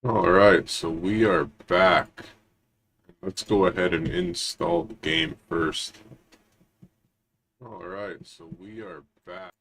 Alright, so we are back. Let's go ahead and install the game first. Alright, so we are back.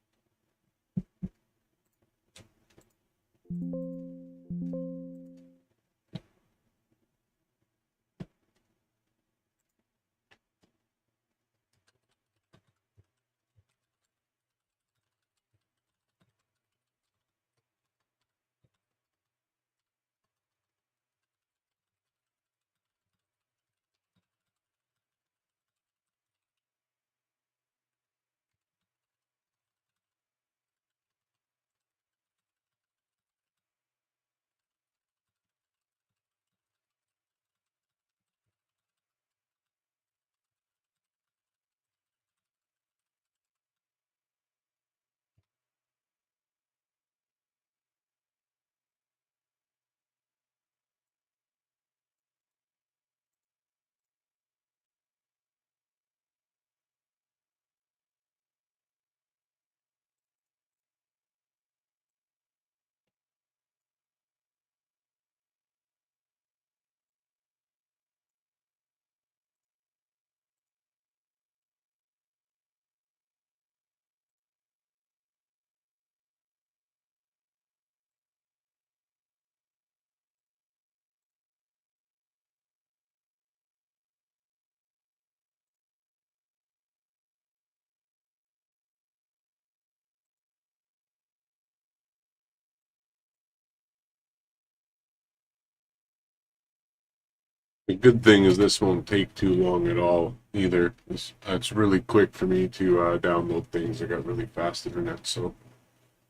The good thing is this won't take too long at all either. It's really quick for me to download things. I got really fast internet, so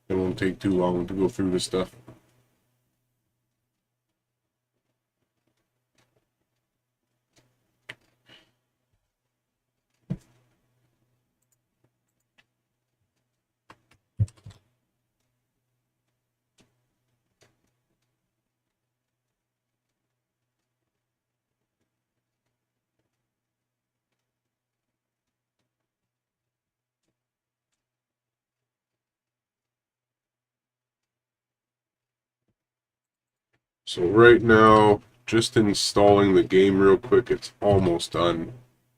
it won't take too long to go through this stuff. So right now, just installing the game real quick. It's almost done.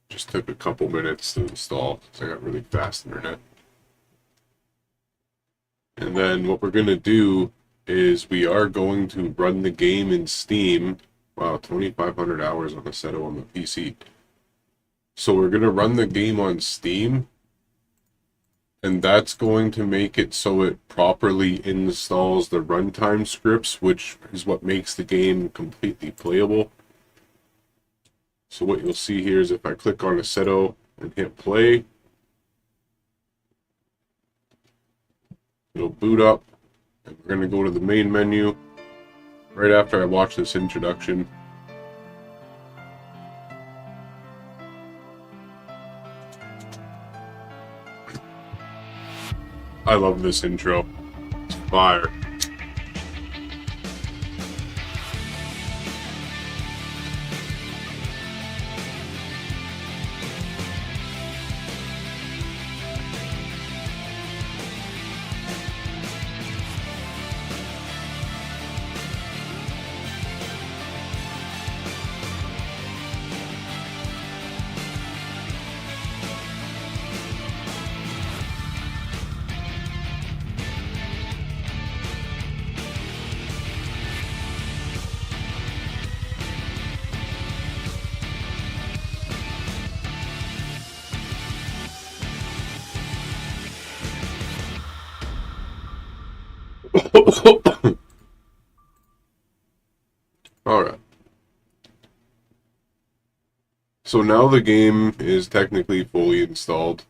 Just took a couple minutes to install because I got really fast internet. And then what we're going to do is we are going to run the game in Steam. Wow, 2,500 hours on Assetto on the PC. So we're going to run the game on Steam, and that's going to make it so it properly installs the runtime scripts, which is what makes the game completely playable. So what you'll see here is if I click on Assetto and hit play, it'll boot up, and we're going to go to the main menu right after I watch this introduction. I love this intro. It's fire. Alright. So now the game is technically fully installed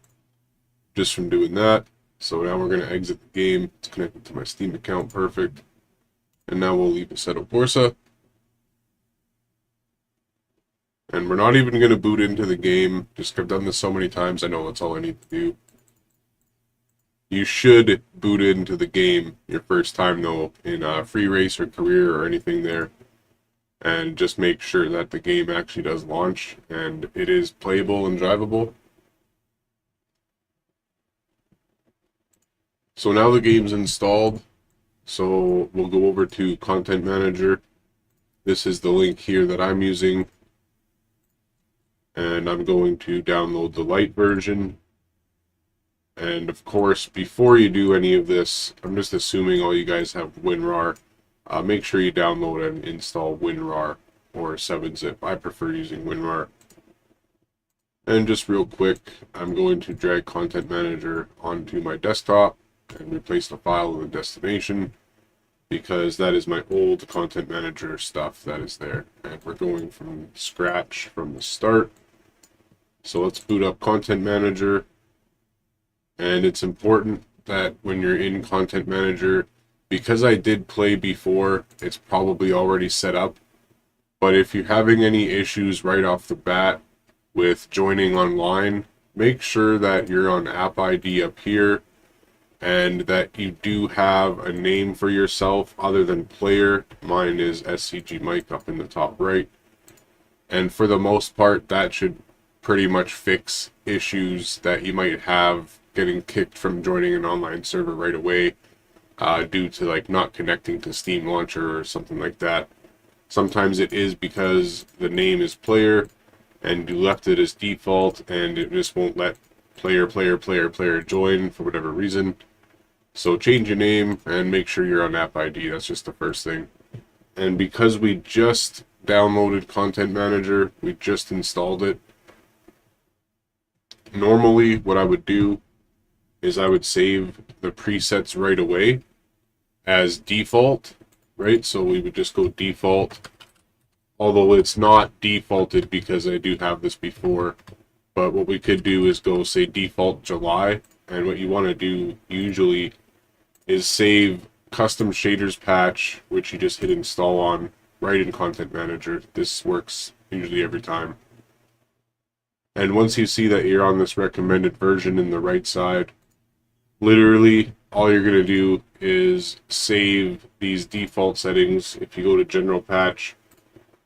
just from doing that. So now we're going to exit the game. It's connected to my Steam account. Perfect. And now we'll leave Assetto Corsa. And we're not even going to boot into the game. Just I've done this so many times, I know that's all I need to do. You should boot into the game your first time, though, in free race or career or anything there. And just make sure that the game actually does launch and it is playable and drivable. So now the game's installed. So we'll go over to Content Manager. This is the link here that I'm using, and I'm going to download the light version. And of course, before you do any of this, I'm just assuming all you guys have WinRAR. Make sure you download and install WinRAR or 7-zip. I prefer using WinRAR. And just real quick, I'm going to drag Content Manager onto my desktop and replace the file in the destination, because that is my old Content Manager stuff that is there. And we're going from scratch from the start. So let's boot up Content Manager. And it's important that when you're in Content Manager, because I did play before, it's probably already set up. But if you're having any issues right off the bat with joining online, make sure that you're on App ID up here and that you do have a name for yourself other than player. Mine is SCG Mike up in the top right. And for the most part, that should pretty much fix issues that you might have getting kicked from joining an online server right away due to like not connecting to Steam Launcher or something like that. Sometimes it is because the name is player and you left it as default and it just won't let player join for whatever reason. So change your name and make sure you're on App ID. That's just the first thing. And because we just downloaded Content Manager, we just installed it, normally what I would do is I would save the presets right away as default, right? So we would just go default, although it's not defaulted because I do have this before. But what we could do is go say default July, and what you want to do usually is save custom shaders patch, which you just hit install on right in Content Manager. This works usually every time. And once you see that you're on this recommended version in the right side, literally all you're going to do is save these default settings. If you go to general patch,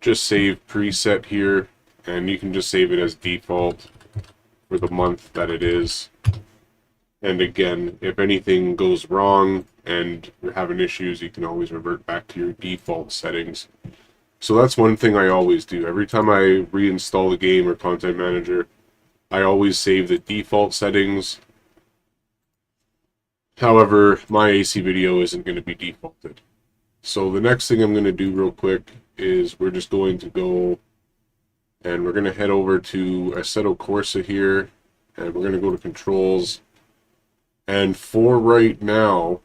just save preset here, and you can just save it as default for the month that it is. And again, if anything goes wrong and you're having issues, you can always revert back to your default settings. So that's one thing I always do. Every time I reinstall the game or Content Manager, I always save the default settings. However, my AC video isn't going to be defaulted. So the next thing I'm going to do real quick is we're just going to go and we're going to head over to Assetto Corsa here, and we're going to go to controls. And for right now,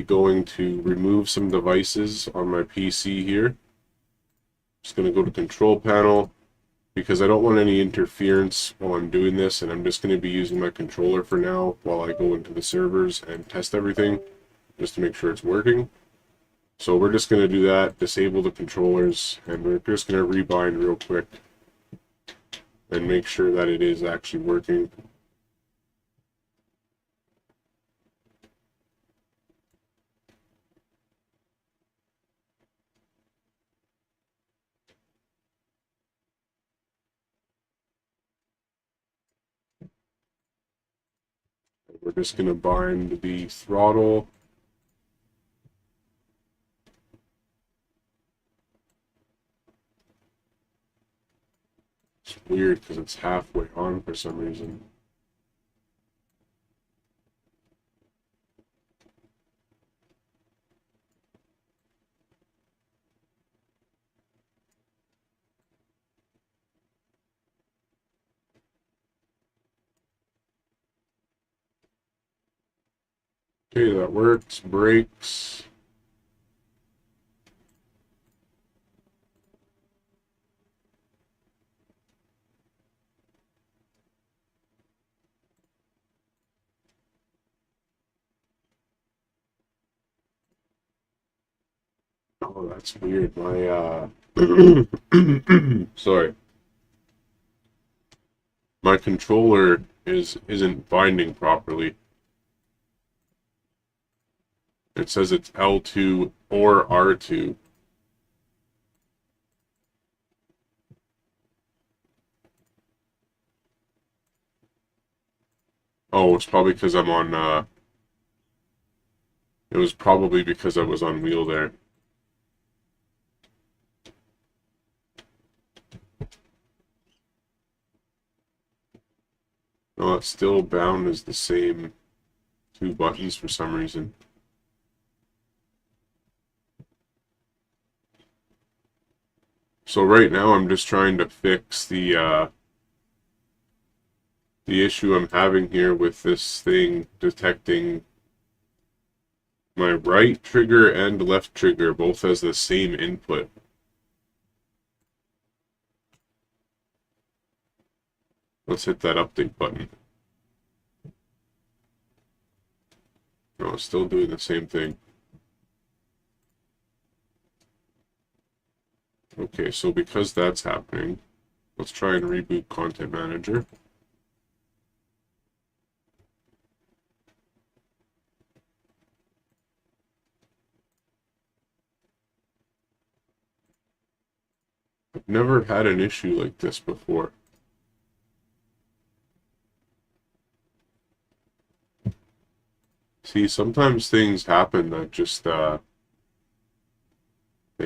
going to remove some devices on my PC here. Just going to go to control panel because I don't want any interference while I'm doing this, and I'm just going to be using my controller for now while I go into the servers and test everything just to make sure it's working. So we're just going to do that, disable the controllers, and we're just going to rebind real quick and make sure that it is actually working. We're just going to bind the throttle. It's weird because it's halfway on for some reason. Okay, that works. Brakes. Oh, that's weird. My sorry. My controller isn't binding properly. It says it's L2 or R2. Oh, it's probably because I'm on It was probably because I was on wheel there. No, it's still bound as the same two buttons for some reason. So right now I'm just trying to fix the issue I'm having here with this thing detecting my right trigger and left trigger both as the same input. Let's hit that update button. No, it's still doing the same thing. Okay, so because that's happening, let's try and reboot Content Manager. I've never had an issue like this before. See, sometimes things happen that just, they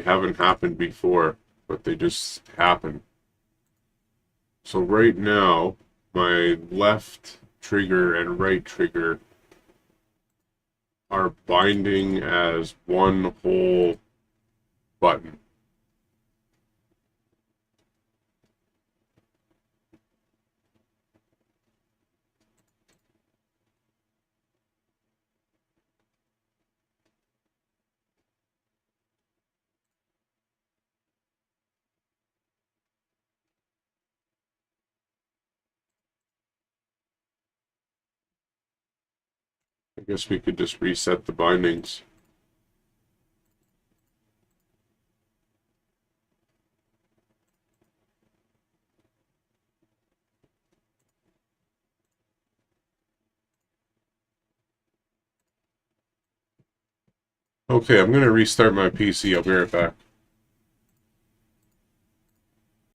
haven't happened before, but they just happen. So right now, my left trigger and right trigger are binding as one whole button. I guess we could just reset the bindings. Okay, I'm going to restart my PC. I'll be right back.